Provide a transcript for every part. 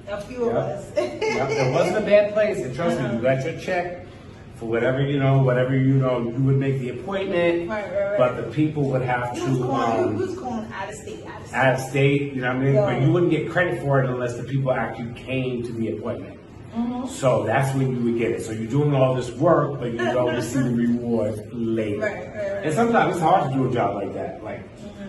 A few of us. It wasn't a bad place. And trust me, you got your check for whatever you would make the appointment. Right. But the people would have to. Who's going out of state? Out of state, you know what I mean? Yeah. But you wouldn't get credit for it unless the people actually came to the appointment. So that's when you would get it. So you're doing all this work, but you don't receive the reward later. Right. And sometimes it's hard to do a job like that.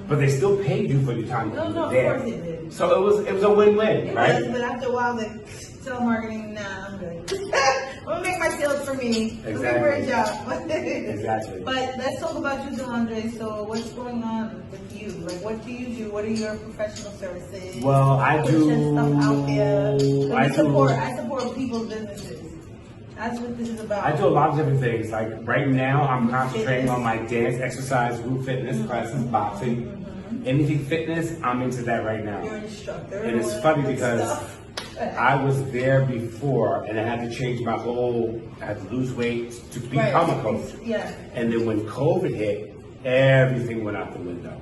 But they still paid you for your time that you were there. Of course it did. So it was a win-win, right? But after a while, like telemarketing, nah, I'm good. I'm gonna make my sales for me. Exactly. For a job. Exactly. But let's talk about you, Dolandre. So what's going on with you? Like, what do you do? What are your professional services? Well, I do. Stuff out there. I support people's businesses. That's what this is about. I do a lot of different things. Like right now, I'm concentrating on my dance, exercise, group fitness classes, boxing, anything fitness. I'm into that right now. You're an instructor. And it's funny because I was there before, and I had to change my whole. I had to lose weight to become a coach. Yeah. And then when COVID hit, everything went out the window,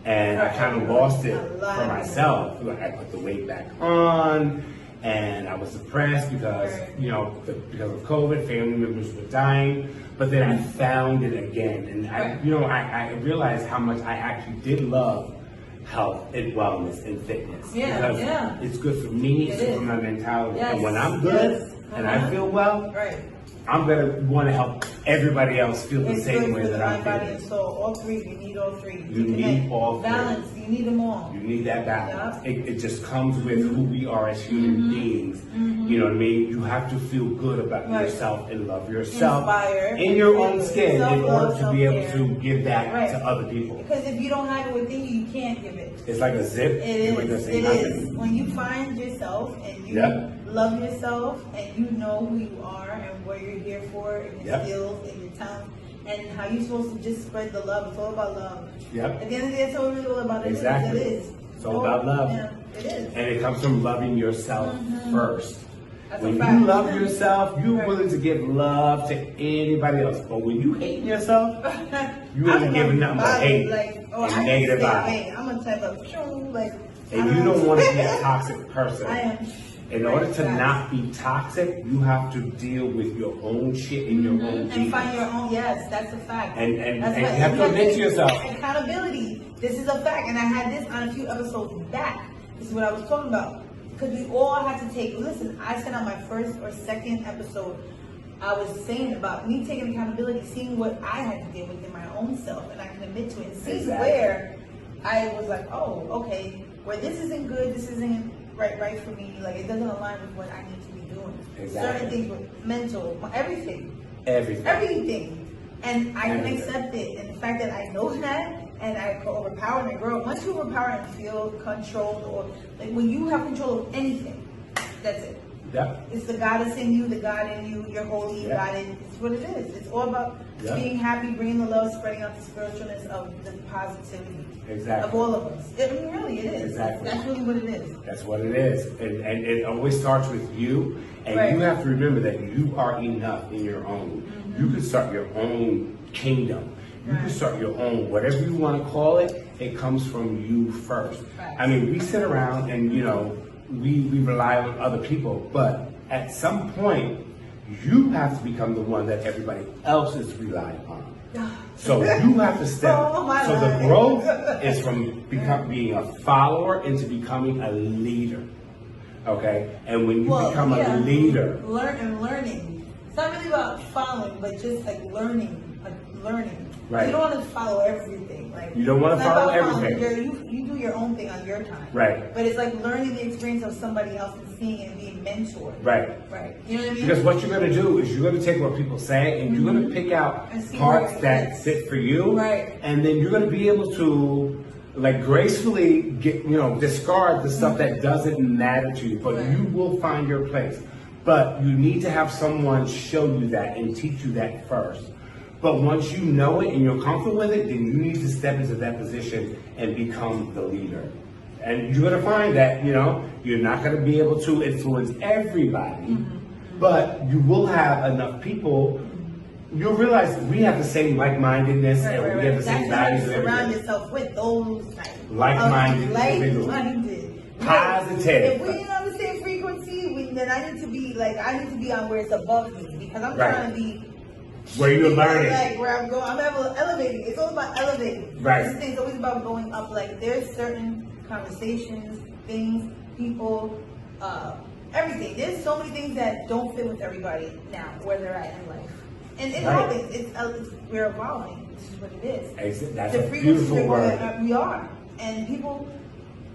and I kind of lost it for myself. Like I put the weight back on. And I was depressed because, because of COVID, family members were dying. But then I found it again. And I realized how much I actually did love health and wellness and fitness. Because it's good for me, it's good for my mentality. And when I'm good and I feel well, I'm going to want to help everybody else feel the same way that I'm feeling. Body and soul, all three. You need all three. You need all three. Balance. You need them all. You need that balance. It just comes with who we are as human beings. You know what I mean? You have to feel good about yourself and love yourself in your own skin in order to be able to give that to other people. Because if you don't have it within you, you can't give it. It's like a zip. It is. When you find yourself and you love yourself and you know who you are and what you're here for and your skills and your talent and how you're supposed to just spread the love. It's all about love. At the end of the day, that's what it's all about. Exactly. It is. It's all about love. Yeah, it is. And it comes from loving yourself first. That's when you love yourself, you're willing to give love to anybody else. But when you hate yourself, you ain't giving nothing but hate and negative vibes. I'm a type of and you don't want to be a toxic person. I am. In order to not be toxic, you have to deal with your own shit and your own demons. And find your own, that's a fact. And you have to admit to yourself. Accountability, this is a fact. And I had this on a few episodes back. This is what I was talking about. Because we all have to listen, I sent out my first or second episode. I was saying about me taking accountability, seeing what I had to deal with in my own self. And I can admit to it and see where I was like, oh, okay, where this isn't good, this isn't right for me. Like it doesn't align with what I need to be doing. Certain things with mental, everything. And I can accept it. And the fact that I know that and I overpower and I grow. Once you overpower and feel controlled, or like when you have control of anything, that's it. It's the God that's in you, the God in you, you're holy, God in you. It's what it is. It's all about being happy, bringing the love, spreading out the spiritualness of the positivity of all of us. Really, it is. That's really what it is. That's what it is. And it always starts with you. And you have to remember that you are enough in your own. You can start your own kingdom. You can start your own, whatever you want to call it, it comes from you first. I mean, we sit around and, we rely on other people, but at some point, you have to become the one that everybody else is relying on. So you have to step. So the growth is from being a follower into becoming a leader. Okay? And when you become a leader. Learning. It's not really about following, but just like learning. Right. You don't want to follow everything. You don't want to follow everything. You do your own thing on your time. Right. But it's like learning the experience of somebody else and seeing it and being mentored. Right. You know what I mean? Because what you're going to do is you're going to take what people say and you're going to pick out parts that fit for you. Right. And then you're going to be able to gracefully discard the stuff that doesn't matter to you. But you will find your place. But you need to have someone show you that and teach you that first. But once you know it and you're comfortable with it, then you need to step into that position and become the leader. And you're going to find that, you're not going to be able to influence everybody, but you will have enough people. You'll realize we have the same like-mindedness and we have the same values and everything. Surround yourself with those like-minded individuals. Positive. If we ain't on the same frequency, then I need to be like, I need to be on where it's above me, because I'm Right. trying to be Where you're learning. like where I'm going. I'm elevating. It's all about elevating. Right. This thing's always about going up. Like there's certain conversations, things, people, everything. There's so many things that don't fit with everybody now where they're at in life. And it Right. happens. We're evolving. This is what it is. That's The a frequency beautiful we're word. going, we are, and people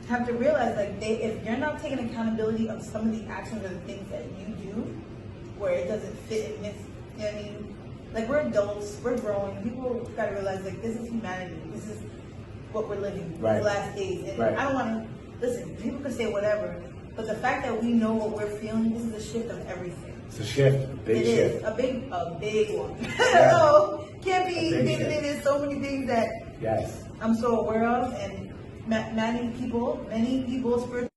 have to realize, like, if you're not taking accountability of some of the actions or the things that you do, where it doesn't fit in this, you know what I mean? Like, we're adults, we're growing. People gotta realize, like, this is humanity. This is what we're living Right. the last days. And Right. I don't want to listen. People can say whatever, but the fact that we know what we're feeling, this is a shift of everything. It's a shift, a big It shift. is a big one. Yeah. So can't be. A big shift. There's so many things that Yes. I'm so aware of, and many people, spiritual